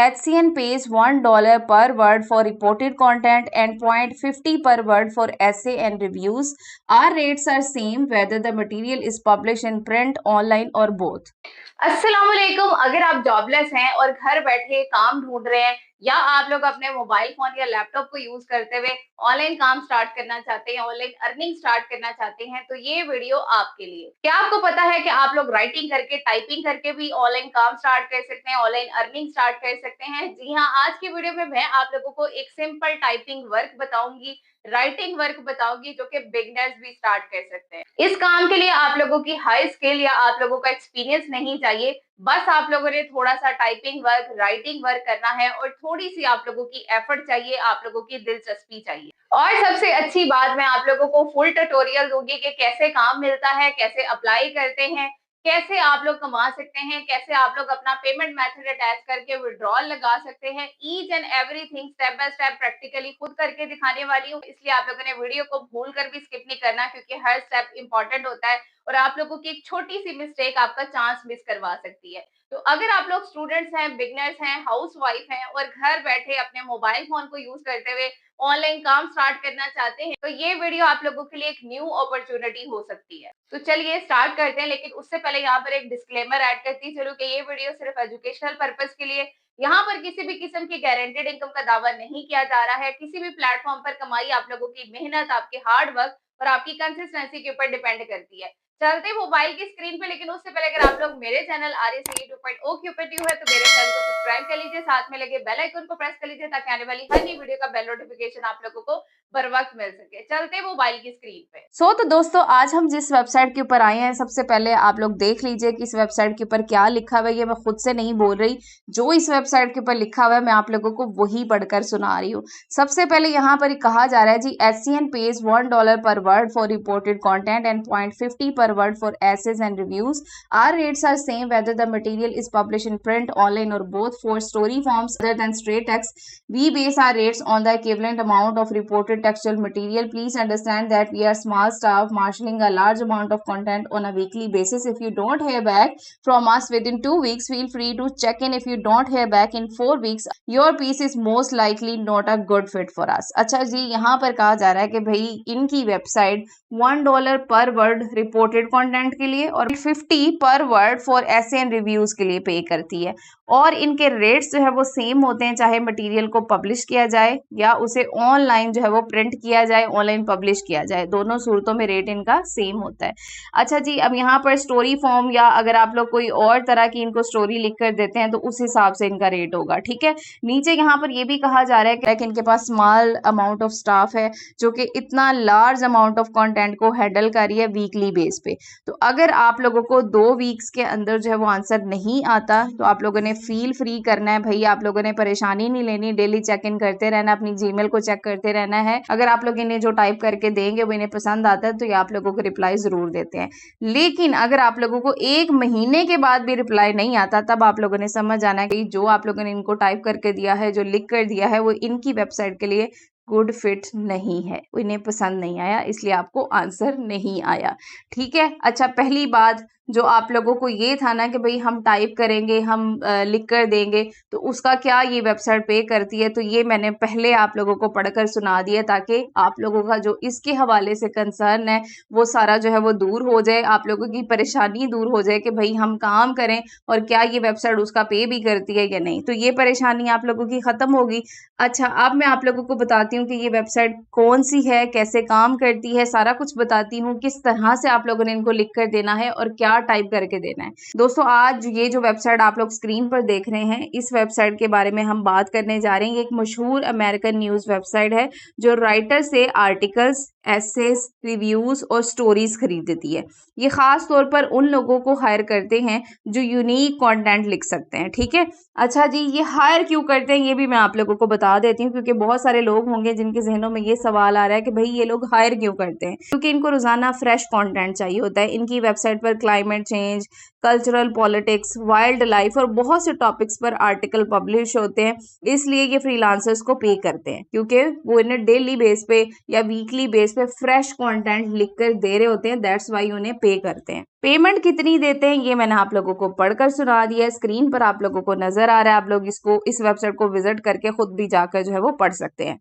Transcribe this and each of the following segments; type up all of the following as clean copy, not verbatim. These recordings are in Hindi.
HCN pays $1 per word for reported content and $0.50 per word for essay and reviews. Our rates are same whether the material is published in print, online or both. अस्सलामुअलैकुम। अगर आप जॉबलेस हैं और घर बैठे काम ढूंढ रहे हैं या आप लोग अपने मोबाइल फोन या लैपटॉप को यूज करते हुए ऑनलाइन काम स्टार्ट करना चाहते हैं, ऑनलाइन अर्निंग स्टार्ट करना चाहते हैं, तो ये वीडियो आपके लिए। क्या आपको पता है कि आप लोग राइटिंग करके, टाइपिंग करके भी ऑनलाइन काम स्टार्ट कर सकते हैं, ऑनलाइन अर्निंग स्टार्ट कर सकते हैं? जी हाँ, आज की वीडियो में मैं आप लोगों को एक सिंपल टाइपिंग वर्क बताऊंगी, राइटिंग वर्क बताऊंगी, जो कि बिगनर्स भी स्टार्ट कर सकते हैं। इस काम के लिए आप लोगों की हाई स्किल या आप लोगों का एक्सपीरियंस नहीं चाहिए, बस आप लोगों ने थोड़ा सा टाइपिंग वर्क, राइटिंग वर्क करना है और थोड़ी सी आप लोगों की एफर्ट चाहिए, आप लोगों की दिलचस्पी चाहिए। और सबसे अच्छी बात, मैं आप लोगों को फुल ट्यूटोरियल दूंगी कि कैसे काम मिलता है, कैसे अप्लाई करते हैं, कैसे आप लोग कमा सकते हैं, कैसे आप लोग अपना पेमेंट मेथड अटैच करके विड्रॉल लगा सकते हैं। Each and everything step by step practically खुद करके दिखाने वाली हूँ, इसलिए आप लोगों ने वीडियो को भूल कर भी स्किप नहीं करना, क्योंकि हर स्टेप इंपॉर्टेंट होता है और आप लोगों की एक छोटी सी मिस्टेक आपका चांस मिस करवा सकती है। तो अगर आप लोग स्टूडेंट्स हैं, बिगनर्स हैं, हाउस वाइफ हैं और घर बैठे अपने मोबाइल फोन को यूज करते हुए ऑनलाइन काम स्टार्ट करना चाहते हैं, तो ये वीडियो आप लोगों के लिए एक न्यू अपॉर्चुनिटी हो सकती है। तो चलिए स्टार्ट करते हैं, लेकिन उससे पहले यहाँ पर एक डिस्क्लेमर ऐड करती चलूं कि ये वीडियो सिर्फ एजुकेशनल पर्पस के लिए, यहाँ पर किसी भी किस्म की गारंटेड इनकम का दावा नहीं किया जा रहा है। किसी भी प्लेटफॉर्म पर कमाई आप लोगों की मेहनत, आपके हार्ड वर्क और आपकी कंसिस्टेंसी के ऊपर डिपेंड करती है। चलते मोबाइल की स्क्रीन पे, लेकिन उससे पहले अगर आप लोग मेरे चैनल RSAE 2.0 के ऊपर न्यू है तो मेरे चैनल को सब्सक्राइब कर लीजिए, साथ में लगे बेल आइकन को प्रेस कर लीजिए ताकि आने वाली हर नई वीडियो का बेल नोटिफिकेशन आप लोगों को बर वक्त मिल सके। चलते मोबाइल की स्क्रीन पे। तो दोस्तों, आज हम जिस वेबसाइट के ऊपर आए हैं, सबसे पहले आप लोग देख लीजिए कि इस वेबसाइट के ऊपर क्या लिखा हुआ है। ये मैं खुद से नहीं बोल रही, जो इस वेबसाइट के ऊपर लिखा हुआ है मैं आप लोगों को वही पढ़कर सुना रही हूँ। सबसे पहले यहाँ पर कहा जा रहा है जी, HCN pays $1 per word for reported content and $0.50 per word for essays and reviews. Our rates are same whether the material is published in print, online or both. For story forms other than straight text, we base our rates on the equivalent amount of reported textual material. Please understand that we are small staff marshalling a large amount of content on a weekly basis. If you don't hear back from us within 2 weeks, feel free to check in. If you don't hear back in 4 weeks, your piece is most likely not a good fit for us. अच्छा जी, यहाँ पर कहा जा रहा है कि भाई इनकी वेबसाइट $1 पर वर्ड रिपोर्टेड कंटेंट के लिए और 50 पर word for essay and reviews के लिए पे करती है, और इनके रेट्स जो है वो सेम होते हैं, चाहे मटेरियल को पब्लिश किया जाए या उसे ऑनलाइन जो है वो प्रिंट किया जाए, ऑनलाइन पब्लिश किया जाए, दोनों सूरतों में रेट इनका सेम होता है। अच्छा जी, अब यहाँ पर स्टोरी फॉर्म या अगर आप लोग कोई और तरह की इनको स्टोरी लिख कर देते हैं तो उस हिसाब से इनका रेट होगा। ठीक है, नीचे यहाँ पर ये भी कहा जा रहा है कि इनके पास स्मॉल अमाउंट ऑफ स्टाफ है जो कि इतना लार्ज अमाउंट ऑफ कंटेंट को हैंडल कर रही है वीकली बेस पे। तो अगर आप लोगों को 2 वीक्स के अंदर जो है वो आंसर नहीं आता तो आप लोगों ने फील फ्री करना है भाई, आप लोगों ने परेशानी नहीं लेनी, डेली चेक इन करते रहना, अपनी जीमेल को चेक करते रहना है। अगर आप लोग इन्हें जो टाइप करके देंगे वो इन्हें पसंद आता है तो ये आप लोगों को रिप्लाई जरूर देते हैं। लेकिन अगर आप लोगों को 1 महीने के बाद भी रिप्लाई नहीं आता, तब आप लोगों ने समझ जाना है कि जो आप लोगों ने इनको टाइप करके दिया है, जो लिख कर दिया है, वो इनकी वेबसाइट के लिए गुड फिट नहीं है, इन्हें पसंद नहीं आया, इसलिए आपको आंसर नहीं आया। ठीक है, अच्छा पहली बात जो आप लोगों को ये था ना कि भाई हम टाइप करेंगे, हम लिख कर देंगे तो उसका क्या ये वेबसाइट पे करती है, तो ये मैंने पहले आप लोगों को पढ़कर सुना दिया ताकि आप लोगों का जो इसके हवाले से कंसर्न है वो सारा जो है वो दूर हो जाए, आप लोगों की परेशानी दूर हो जाए कि भाई हम काम करें और क्या ये वेबसाइट उसका पे भी करती है या नहीं, तो ये परेशानी आप लोगों की खत्म होगी। अच्छा, अब मैं आप लोगों को बताती हूँ कि ये वेबसाइट कौन सी है, कैसे काम करती है, सारा कुछ बताती हूँ, किस तरह से आप लोगों ने इनको लिख कर देना है और क्या टाइप करके देना है। दोस्तों, आज ये जो वेबसाइट आप लोग स्क्रीन पर देख रहे हैं, इस वेबसाइट के बारे में हम बात करने जा रहे हैं। एक मशहूर अमेरिकन न्यूज़ वेबसाइट है जो राइटर से आर्टिकल्स, एसेस, रिव्यूज और स्टोरीज खरीदती है। ये खास तौर पर उन लोगों को हायर करते हैं जो यूनिक कंटेंट लिख सकते हैं। ठीक है, अच्छा जी, ये हायर क्यों करते हैं ये भी मैं आप लोगों को बता देती हूँ, क्योंकि बहुत सारे लोग होंगे जिनके जहनों में ये सवाल आ रहा है कि भाई ये लोग हायर क्यों करते हैं। क्योंकि इनको रोजाना फ्रेश कंटेंट चाहिए होता है। इनकी वेबसाइट पर climate change, cultural, politics, wild life और बहुत से टॉपिक्स पर आर्टिकल पब्लिश होते हैं। इसलिए ये फ्रीलांसर्स को पे करते हैं, क्योंकि वो इन्हें डेली बेस पे या वीकली बेस पे फ्रेश कंटेंट लिख कर दे रहे होते हैं। दैट्स वाई उन्हें पे करते हैं। पेमेंट कितनी देते हैं ये मैंने आप लोगों को पढ़कर सुना दिया है, स्क्रीन पर आप लोगों को नजर आ रहा है। आप लोग इस वेबसाइट को विजिट करके खुद भी जाकर जो है वो पढ़ सकते हैं।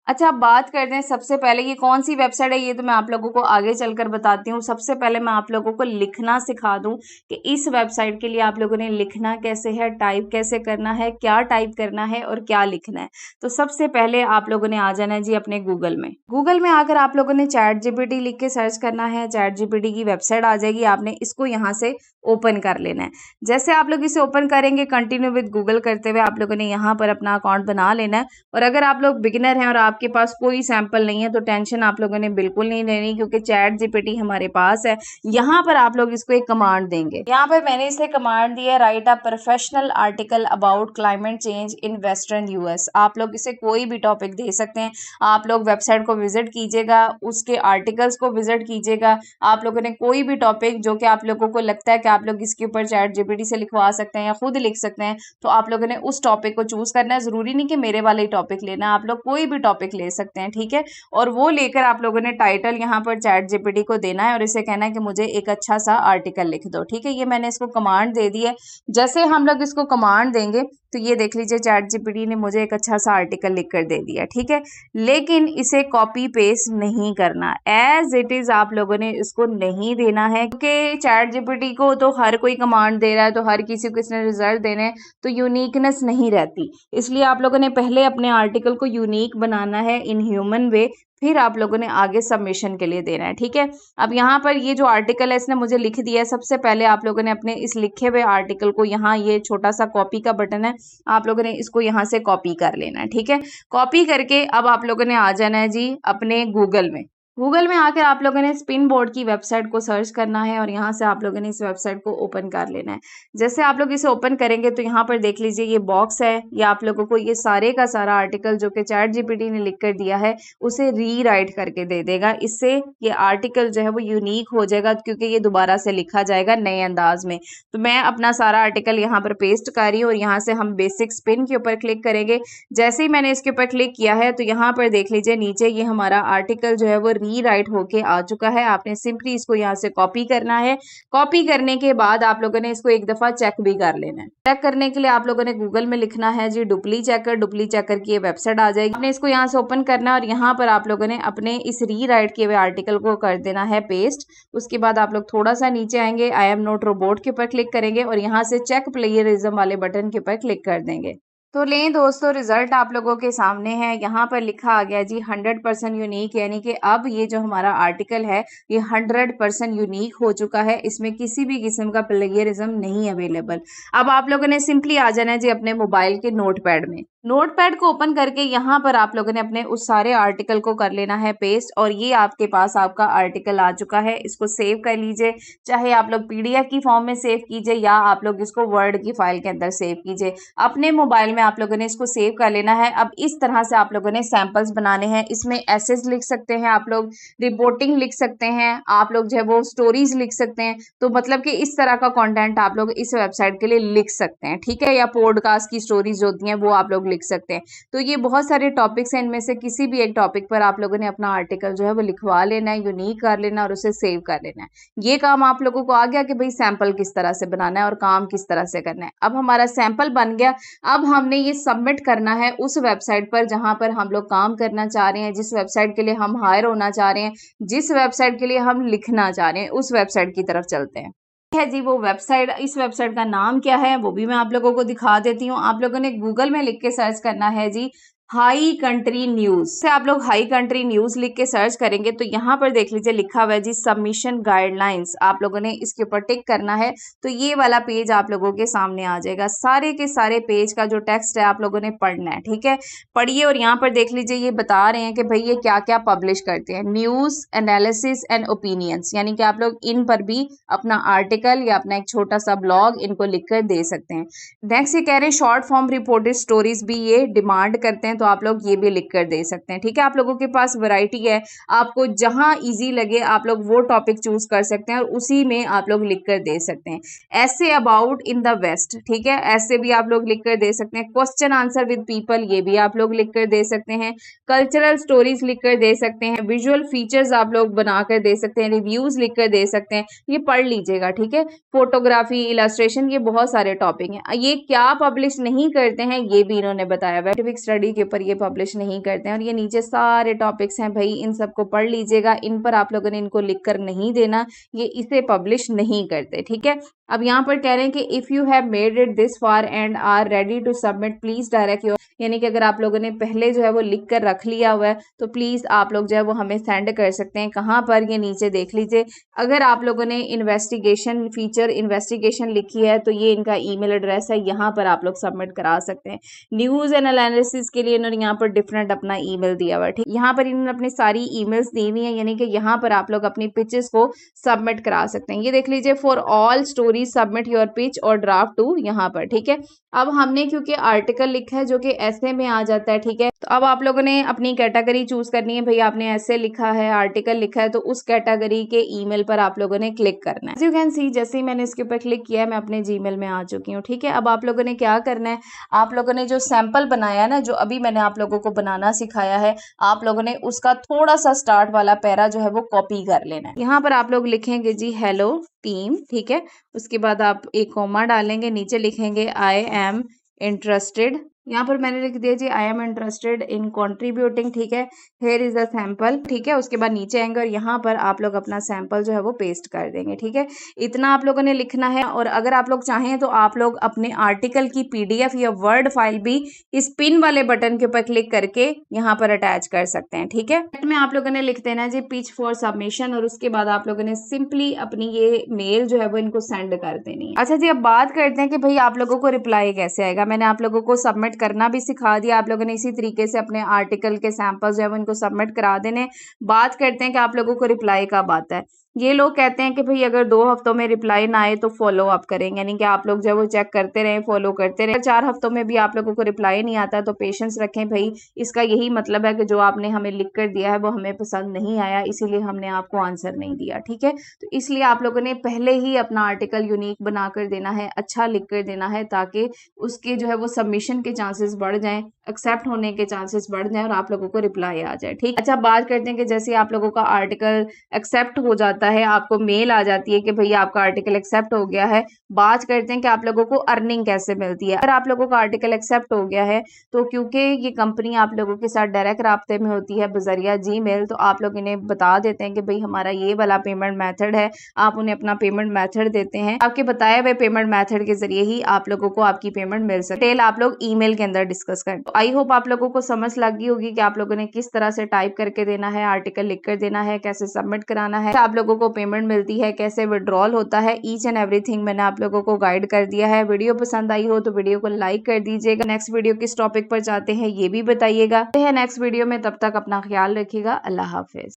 अच्छा, अब बात करते हैं सबसे पहले ये कौन सी वेबसाइट है, ये तो मैं आप लोगों को आगे चलकर बताती हूँ। सबसे पहले मैं आप लोगों को लिखना सिखा दूं कि इस वेबसाइट के लिए आप लोगों ने लिखना कैसे है, टाइप कैसे करना है, क्या टाइप करना है और क्या लिखना है। तो सबसे पहले आप लोगों ने आ जाना है जी अपने गूगल में। गूगल में आकर आप लोगों ने चैट जीपीटी लिख के सर्च करना है। चैट जीपीटी की वेबसाइट आ जाएगी, आपने इसको यहाँ से ओपन कर लेना है। जैसे आप लोग इसे ओपन करेंगे, कंटिन्यू विद गूगल करते हुए आप लोगों ने यहाँ पर अपना अकाउंट बना लेना है। और अगर आप लोग बिगिनर हैं और आपके पास कोई सैंपल नहीं है तो टेंशन आप लोगों ने बिल्कुल नहीं लेनी, क्योंकि चैट जीपीटी हमारे पास है। यहाँ पर आप लोग इसको एक कमांड देंगे। यहाँ पर मैंने इसे कमांड दी है, right a professional article about climate change in western US. आप लोग इसे कोई भी टॉपिक दे सकते हैं। आप लोग वेबसाइट को विजिट कीजिएगा, उसके आर्टिकल्स को विजिट कीजिएगा। आप लोगों ने कोई भी टॉपिक जो कि आप लोगों को लगता है कि आप लोग इसके ऊपर चैट जीपीटी से लिखवा सकते हैं या खुद लिख सकते हैं, तो आप लोगों ने उस टॉपिक को चूज करना है। जरूरी नहीं कि मेरे वाले टॉपिक लेना, आप लोग कोई भी टॉपिक ले सकते हैं, ठीक है। और वो लेकर आप लोगों ने टाइटल यहाँ पर चैट जीपीटी को देना है और इसे कहना है कि मुझे एक अच्छा सा आर्टिकल लिख दो, ठीक है। ये मैंने इसको कमांड दे दी है। जैसे हम लोग इसको कमांड देंगे तो ये देख लीजिए चैट जीपीटी ने मुझे एक अच्छा सा आर्टिकल लिख कर दे दिया, ठीक है। लेकिन इसे कॉपी पेस्ट नहीं करना, एज इट इज आप लोगों ने इसको नहीं देना है, क्योंकि चैट जीपीटी को तो हर कोई कमांड दे रहा है, तो हर किसी को इसने रिजल्ट देने हैं, तो यूनिकनेस नहीं रहती। इसलिए आप लोगों ने पहले अपने आर्टिकल को यूनिक बनाना है इन ह्यूमन वे, फिर आप लोगों ने आगे सबमिशन के लिए देना है, ठीक है। अब यहाँ पर ये जो आर्टिकल है इसने मुझे लिख दिया है। सबसे पहले आप लोगों ने अपने इस लिखे हुए आर्टिकल को, यहाँ ये छोटा सा कॉपी का बटन है, आप लोगों ने इसको यहाँ से कॉपी कर लेना है, ठीक है। कॉपी करके अब आप लोगों ने आ जाना है जी अपने गूगल में। गूगल में आकर आप लोगों ने स्पिन बोर्ड की वेबसाइट को सर्च करना है और यहाँ से आप लोगों ने इस वेबसाइट को ओपन कर लेना है। जैसे आप लोग इसे ओपन करेंगे तो यहाँ पर देख लीजिए ये बॉक्स है, ये आप लोगों को ये सारे का सारा आर्टिकल जो कि चैट जीपीटी ने लिख कर दिया है उसे रीराइट करके दे देगा। इससे ये आर्टिकल जो है वो यूनिक हो जाएगा, क्योंकि ये दोबारा से लिखा जाएगा नए अंदाज में। तो मैं अपना सारा आर्टिकल यहाँ पर पेस्ट कर रही हूँ और यहाँ से हम बेसिक स्पिन के ऊपर क्लिक करेंगे। जैसे ही मैंने इसके ऊपर क्लिक किया है तो यहाँ पर देख लीजिए नीचे ये हमारा आर्टिकल जो है वो रीराइट होके आ चुका है। आपने सिंपली इसको यहाँ से कॉपी करना है। कॉपी करने के बाद आप लोगों ने इसको एक दफा चेक भी कर लेना है। चेक करने के लिए आप लोगों ने गूगल में लिखना है जी डुप्ली चेकर। डुप्ली चेकर की ये वेबसाइट आ जाएगी, आपने इसको यहाँ से ओपन करना है और यहाँ पर आप लोगों ने अपने इस रीराइट किए हुए आर्टिकल को कर देना है पेस्ट। उसके बाद आप लोग थोड़ा सा नीचे आएंगे, आई एम नॉट रोबोट के ऊपर क्लिक करेंगे और यहाँ से चेक प्लेयरिज्म वाले बटन के ऊपर क्लिक कर देंगे। तो लें दोस्तों, रिजल्ट आप लोगों के सामने है। यहाँ पर लिखा आ गया जी 100% यूनिक, यानी कि अब ये जो हमारा आर्टिकल है ये 100% यूनिक हो चुका है। इसमें किसी भी किस्म का प्लेगियरिज्म नहीं अवेलेबल। अब आप लोगों ने सिंपली आ जाना है जी अपने मोबाइल के नोटपैड में। नोटपैड को ओपन करके यहाँ पर आप लोगों ने अपने उस सारे आर्टिकल को कर लेना है पेस्ट और ये आपके पास आपका आर्टिकल आ चुका है। इसको सेव कर लीजिए, चाहे आप लोग पीडीएफ की फॉर्म में सेव कीजिए या आप लोग इसको वर्ड की फाइल के अंदर सेव कीजिए। अपने मोबाइल में आप लोगों ने इसको सेव कर लेना है। अब इस तरह से आप लोगों ने सैंपल्स बनाने हैं। इसमें एसेज लिख सकते हैं, आप लोग रिपोर्टिंग लिख सकते हैं, आप लोग जो है वो स्टोरीज लिख सकते हैं। तो मतलब कि इस तरह का कंटेंट आप लोग इस वेबसाइट के लिए लिख सकते हैं, ठीक है। या पॉडकास्ट की स्टोरीज होती हैं वो आप लोग लिख सकते हैं। तो ये बहुत सारे टॉपिक्स हैं, इनमें से किसी भी एक टॉपिक पर आप लोगों ने अपना आर्टिकल जो है वो लिखवा लेना है, यूनिक कर लेना और उसे सेव कर लेना है। ये काम आप लोगों को आ गया कि भाई सैंपल किस तरह से बनाना है और काम किस तरह से करना है। अब हमारा सैंपल बन गया। अब हमने ये सबमिट करना है उस वेबसाइट पर जहां पर हम लोग काम करना चाह रहे हैं, जिस वेबसाइट के लिए हम हायर होना चाह रहे हैं, जिस वेबसाइट के लिए हम लिखना चाह रहे हैं, उस वेबसाइट की तरफ चलते हैं। है जी वो वेबसाइट। इस वेबसाइट का नाम क्या है वो भी मैं आप लोगों को दिखा देती हूँ। आप लोगों ने गूगल में लिख के सर्च करना है जी हाई कंट्री न्यूज। से आप लोग हाई कंट्री न्यूज लिख के सर्च करेंगे तो यहाँ पर देख लीजिए लिखा हुआ है जी सबमिशन गाइडलाइंस। आप लोगों ने इसके ऊपर टिक करना है तो ये वाला पेज आप लोगों के सामने आ जाएगा। सारे के सारे पेज का जो टेक्स्ट है आप लोगों ने पढ़ना है, ठीक है। पढ़िए और यहाँ पर देख लीजिए ये बता रहे हैं कि भाई ये क्या क्या पब्लिश करते हैं, न्यूज एनालिसिस एंड ओपिनियंस, यानी कि आप लोग इन पर भी अपना आर्टिकल या अपना एक छोटा सा ब्लॉग इनको लिख कर दे सकते हैं। नेक्स्ट ये कह रहे हैं शॉर्ट फॉर्म रिपोर्टेड स्टोरीज भी ये डिमांड करते हैं। हैं तो आप लोग ये भी लिख कर दे सकते हैं। ठीक है, आप लोगों के पास वैरायटी है, आपको जहां इजी लगे आप लोग वो टॉपिक चूज कर सकते हैं और उसी में आप लोग लिख कर दे सकते हैं। ऐसे अबाउट इन द वेस्ट, ठीक है, ऐसे भी आप लोग लिख कर दे सकते हैं। क्वेश्चन आंसर विद पीपल, ये भी आप लोग लिख कर दे सकते हैं। कल्चरल स्टोरीज लिख कर दे सकते हैं। विजुअल फीचर्स आप लोग बना कर दे सकते हैं। रिव्यूज लिख कर दे सकते हैं, ये पढ़ लीजिएगा। ठीक है, फोटोग्राफी, इलस्ट्रेशन, ये बहुत सारे टॉपिक हैं। ये क्या पब्लिश नहीं करते हैं ये भी इन्होंने बताया हुआ है, साइंटिफिक स्टडी के ऊपर ये पब्लिश नहीं करते हैं। और ये नीचे सारे टॉपिक्स हैं भाई, इन सबको पढ़ लीजिएगा। इन पर आप लोगों ने इनको लिख कर नहीं देना, ये इसे पब्लिश नहीं करते। ठीक है, अब यहाँ पर कह रहे हैं कि if you have made it this far and are ready to submit please direct your, यानी कि अगर आप लोगों ने पहले जो है वो लिख कर रख लिया हुआ है तो प्लीज़ आप लोग जो है वो हमें सेंड कर सकते हैं। कहाँ पर, ये नीचे देख लीजिए। अगर आप लोगों ने इन्वेस्टिगेशन फीचर इन्वेस्टिगेशन लिखी है तो ये इनका ईमेल एड्रेस है, यहाँ पर आप लोग सबमिट करा सकते हैं। न्यूज़ एंड एनालिसिस के लिए इन्होंने यहाँ पर डिफरेंट अपना ईमेल दिया हुआ है। ठीक, यहाँ पर इन्होंने अपनी सारी ईमेल्स दी हुई है, यानी कि यहाँ पर आप लोग अपनी पिचेस को सबमिट करा सकते हैं। ये देख लीजिए, for all story submit your pitch और ड्राफ्ट टू, यहाँ पर। ठीक है, अब हमने क्योंकि आर्टिकल लिखा है जो कि ऐसे में आ जाता है। ठीक है, तो अब आप लोगों ने अपनी कैटेगरी चूज करनी है। भाई आपने ऐसे लिखा है, आर्टिकल लिखा है, तो उस कैटेगरी के ईमेल पर आप लोगों ने क्लिक करना है। यू कैन सी, जैसे ही मैंने इसके ऊपर क्लिक किया है मैं अपने जीमेल में आ चुकी हूँ। ठीक है, अब आप लोगों ने क्या करना है, आप लोगों ने जो सैंपल बनाया है ना, जो अभी मैंने आप लोगों को बनाना सिखाया है, आप लोगों ने उसका थोड़ा सा स्टार्ट वाला पैरा जो है वो कॉपी कर लेना है। यहाँ पर आप लोग लिखेंगे जी हेलो टीम। ठीक है, उसके बाद आप एक कॉमा डालेंगे, नीचे लिखेंगे आई एम इंटरेस्टेड। यहाँ पर मैंने लिख दिया जी I am interested in contributing. ठीक है, हेयर इज अ सैंपल। ठीक है, उसके बाद नीचे आएंगे और यहाँ पर आप लोग अपना सैंपल जो है वो पेस्ट कर देंगे। ठीक है, इतना आप लोगों ने लिखना है। और अगर आप लोग चाहें तो आप लोग अपने आर्टिकल की पीडीएफ या वर्ड फाइल भी इस पिन वाले बटन के ऊपर क्लिक करके यहाँ पर अटैच कर सकते हैं। ठीक है, में आप लोगों ने लिख देना जी पिच फॉर सबमिशन और उसके बाद आप लोगों ने सिंपली अपनी ये मेल जो है वो इनको सेंड कर देनी है। अच्छा जी, अब बात करते हैं कि भाई आप लोगों को रिप्लाई कैसे आएगा। मैंने आप लोगों को सबमिट करना भी सिखा दिया, आप लोगों ने इसी तरीके से अपने आर्टिकल के सैंपल्स जो है वो इनको सबमिट करा देने। बात करते हैं कि आप लोगों को रिप्लाई कब आता है। ये लोग कहते हैं कि भाई अगर 2 हफ्तों में रिप्लाई ना आए तो फॉलो अप करेंगे, यानी कि आप लोग जो है वो चेक करते रहें, फॉलो करते रहें। 4 हफ्तों में भी आप लोगों को रिप्लाई नहीं आता तो पेशेंस रखें भाई, इसका यही मतलब है कि जो आपने हमें लिख कर दिया है वो हमें पसंद नहीं आया, इसीलिए हमने आपको आंसर नहीं दिया। ठीक है, तो इसलिए आप लोगों ने पहले ही अपना आर्टिकल यूनिक बना कर देना है, अच्छा लिख कर देना है, ताकि उसके जो है वो सबमिशन के चांसेस बढ़ जाएं, एक्सेप्ट होने के चांसेस बढ़ जाएं और आप लोगों को रिप्लाई आ जाए। ठीक, अच्छा बात करते हैं कि जैसे आप लोगों का आर्टिकल एक्सेप्ट हो जाता है, आपको मेल आ जाती है कि भैया आपका आर्टिकल एक्सेप्ट हो गया है। बात करते हैं कि आप लोगों को अर्निंग कैसे मिलती है। अगर आप लोगों का आर्टिकल एक्सेप्ट हो गया है तो क्योंकि ये कंपनी आप लोगों के साथ डायरेक्ट राब्ते में होती है बजरिया जीमेल, तो आप लोग इन्हें बता देते हैं कि भाई हमारा ये वाला पेमेंट मेथड है, आप उन्हें अपना पेमेंट मेथड देते हैं। आपके बताए हुए पेमेंट मेथड के जरिए ही आप लोगों को आपकी पेमेंट मिल सकती है। डिटेल आप लोग ईमेल के अंदर डिस्कस करें। तो आई होप आप लोगों को समझ लग गई होगी कि आप लोगों ने किस तरह से टाइप करके देना है, आर्टिकल लिख कर देना है, कैसे सबमिट कराना है, आप लोगों को पेमेंट मिलती है, कैसे विड्रॉल होता है, ईच एंड एवरीथिंग मैंने आप लोगों को गाइड कर दिया है। वीडियो पसंद आई हो तो वीडियो को लाइक कर दीजिएगा। नेक्स्ट वीडियो किस टॉपिक पर चाहते हैं ये भी बताइएगा। नेक्स्ट वीडियो में, तब तक अपना ख्याल रखिएगा। अल्लाह हाफिज।